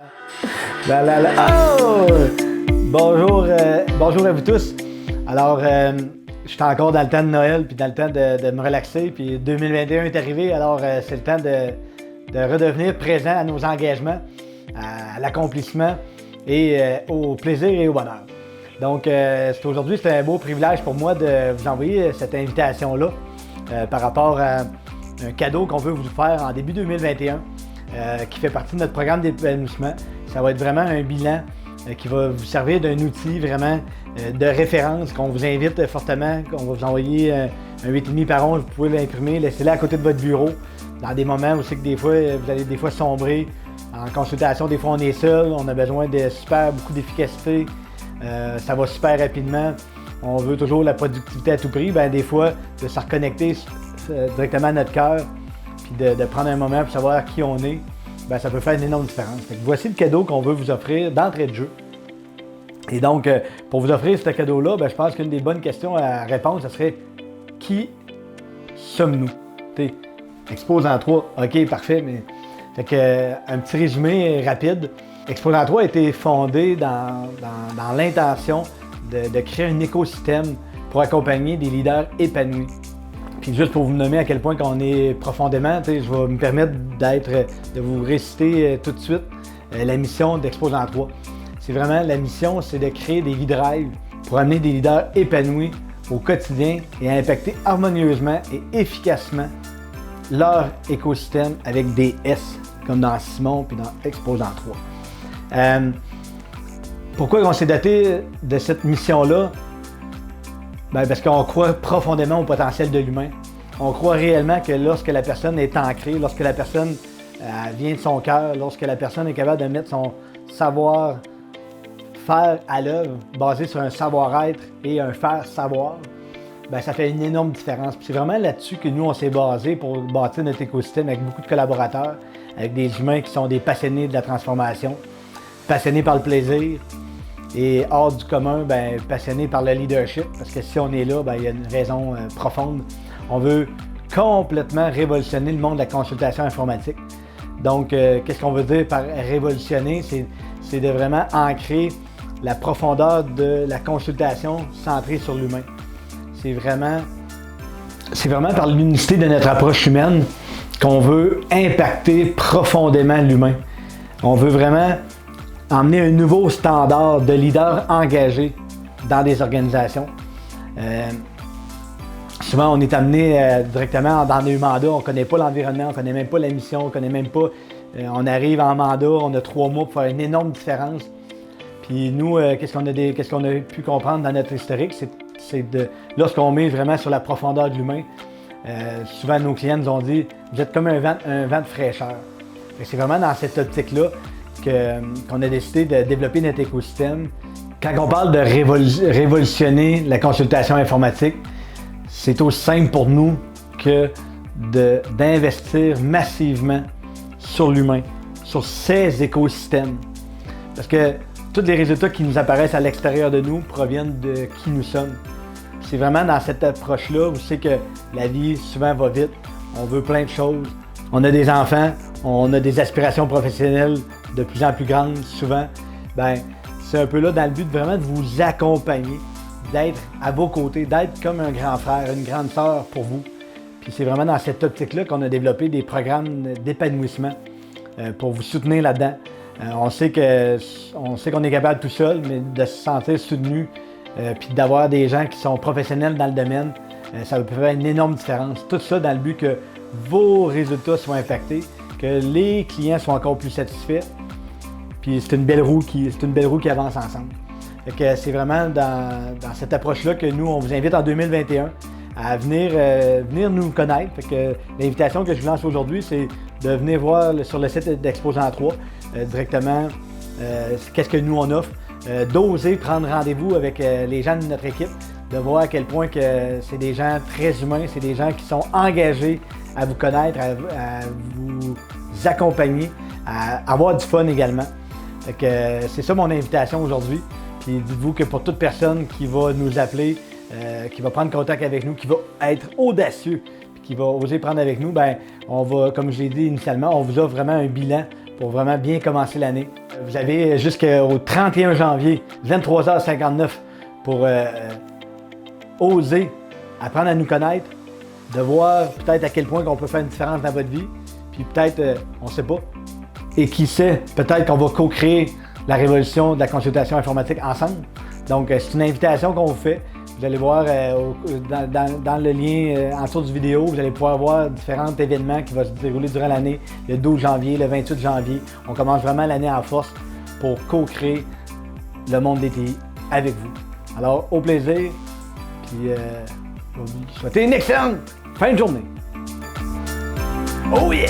Oh! Bonjour à vous tous. Alors, je suis encore dans le temps de Noël, puis dans le temps de me relaxer, puis 2021 est arrivé, alors c'est le temps de redevenir présent à nos engagements, à l'accomplissement et au plaisir et au bonheur. Donc, aujourd'hui, c'est un beau privilège pour moi de vous envoyer cette invitation-là par rapport à un cadeau qu'on veut vous faire en début 2021, qui fait partie de notre programme d'épanouissement. Ça va être vraiment un bilan qui va vous servir d'un outil vraiment de référence qu'on vous invite fortement, qu'on va vous envoyer un 8,5 par 11, vous pouvez l'imprimer, laissez-le à côté de votre bureau dans des moments où c'est que des fois, vous allez des fois sombrer en consultation, des fois on est seul, on a besoin de beaucoup d'efficacité, ça va super rapidement, on veut toujours la productivité à tout prix, bien des fois de se reconnecter directement à notre cœur, puis de prendre un moment pour savoir qui on est, bien, ça peut faire une énorme différence. Fait que voici le cadeau qu'on veut vous offrir d'entrée de jeu. Et donc, pour vous offrir ce cadeau-là, bien, je pense qu'une des bonnes questions à répondre, ce serait « Qui sommes-nous? » Exposant 3, OK, parfait, mais... Fait que, un petit résumé rapide. Exposant 3 a été fondé dans l'intention de créer un écosystème pour accompagner des leaders épanouis. Puis juste pour vous nommer à quel point qu'on est profondément, je vais me permettre de vous réciter tout de suite la mission d'Exposant 3. C'est vraiment la mission, c'est de créer des lead-drives pour amener des leaders épanouis au quotidien et à impacter harmonieusement et efficacement leur écosystème avec des S, comme dans Simon puis dans Exposant 3. Pourquoi on s'est doté de cette mission-là? Bien, parce qu'on croit profondément au potentiel de l'humain. On croit réellement que lorsque la personne est ancrée, lorsque la personne vient de son cœur, lorsque la personne est capable de mettre son savoir-faire à l'œuvre, basé sur un savoir-être et un faire-savoir, bien, ça fait une énorme différence. Puis c'est vraiment là-dessus que nous, on s'est basé pour bâtir notre écosystème avec beaucoup de collaborateurs, avec des humains qui sont des passionnés de la transformation, passionnés par le plaisir, et hors du commun, bien, passionné par le leadership, parce que si on est là, bien, il y a une raison profonde. On veut complètement révolutionner le monde de la consultation informatique. Donc, qu'est-ce qu'on veut dire par révolutionner? C'est de vraiment ancrer la profondeur de la consultation centrée sur l'humain. C'est vraiment par l'unicité de notre approche humaine qu'on veut impacter profondément l'humain. On veut vraiment emmener un nouveau standard de leaders engagés dans des organisations. Souvent, on est amené directement dans des mandats, on ne connaît pas l'environnement, on ne connaît même pas la mission, on ne connaît même pas. On arrive en mandat, on a 3 mois pour faire une énorme différence. Puis nous, qu'est-ce qu'on a pu comprendre dans notre historique, c'est lorsqu'on met vraiment sur la profondeur de l'humain, souvent nos clients nous ont dit « Vous êtes comme un vent de fraîcheur ». C'est vraiment dans cette optique-là qu'on a décidé de développer notre écosystème. Quand on parle de révolutionner la consultation informatique, c'est aussi simple pour nous que d'investir massivement sur l'humain, sur ces écosystèmes. Parce que tous les résultats qui nous apparaissent à l'extérieur de nous proviennent de qui nous sommes. C'est vraiment dans cette approche-là où c'est que la vie souvent va vite, on veut plein de choses. On a des enfants, on a des aspirations professionnelles de plus en plus grandes, souvent. Bien, c'est un peu là dans le but vraiment de vous accompagner, d'être à vos côtés, d'être comme un grand frère, une grande sœur pour vous. Puis c'est vraiment dans cette optique-là qu'on a développé des programmes d'épanouissement pour vous soutenir là-dedans. On sait qu'on est capable tout seul, mais de se sentir soutenu, puis d'avoir des gens qui sont professionnels dans le domaine, ça peut faire une énorme différence. Tout ça dans le but que vos résultats soient impactés, que les clients soient encore plus satisfaits. Puis c'est une belle roue qui avance ensemble. Fait que c'est vraiment dans cette approche-là que nous, on vous invite en 2021 à venir nous connaître. Fait que l'invitation que je vous lance aujourd'hui, c'est de venir voir sur le site d'Exposant 3 directement qu'est-ce que nous on offre, d'oser prendre rendez-vous avec les gens de notre équipe, de voir à quel point que c'est des gens très humains, c'est des gens qui sont engagés à vous connaître, à vous accompagner, à avoir du fun également. Fait que c'est ça mon invitation aujourd'hui. Puis dites-vous que pour toute personne qui va nous appeler, qui va prendre contact avec nous, qui va être audacieux, puis qui va oser prendre avec nous, bien, on va, comme je l'ai dit initialement, on vous offre vraiment un bilan pour vraiment bien commencer l'année. Vous avez jusqu'au 31 janvier, 23h59 pour oser apprendre à nous connaître, de voir peut-être à quel point on peut faire une différence dans votre vie, puis peut-être, on ne sait pas. Et qui sait, peut-être qu'on va co-créer la révolution de la consultation informatique ensemble. Donc, c'est une invitation qu'on vous fait. Vous allez voir dans le lien en dessous du vidéo, vous allez pouvoir voir différents événements qui vont se dérouler durant l'année, le 12 janvier, le 28 janvier. On commence vraiment l'année en force pour co-créer le monde des TI avec vous. Alors, au plaisir, puis je vous souhaite une excellente fin de journée. Oh yeah!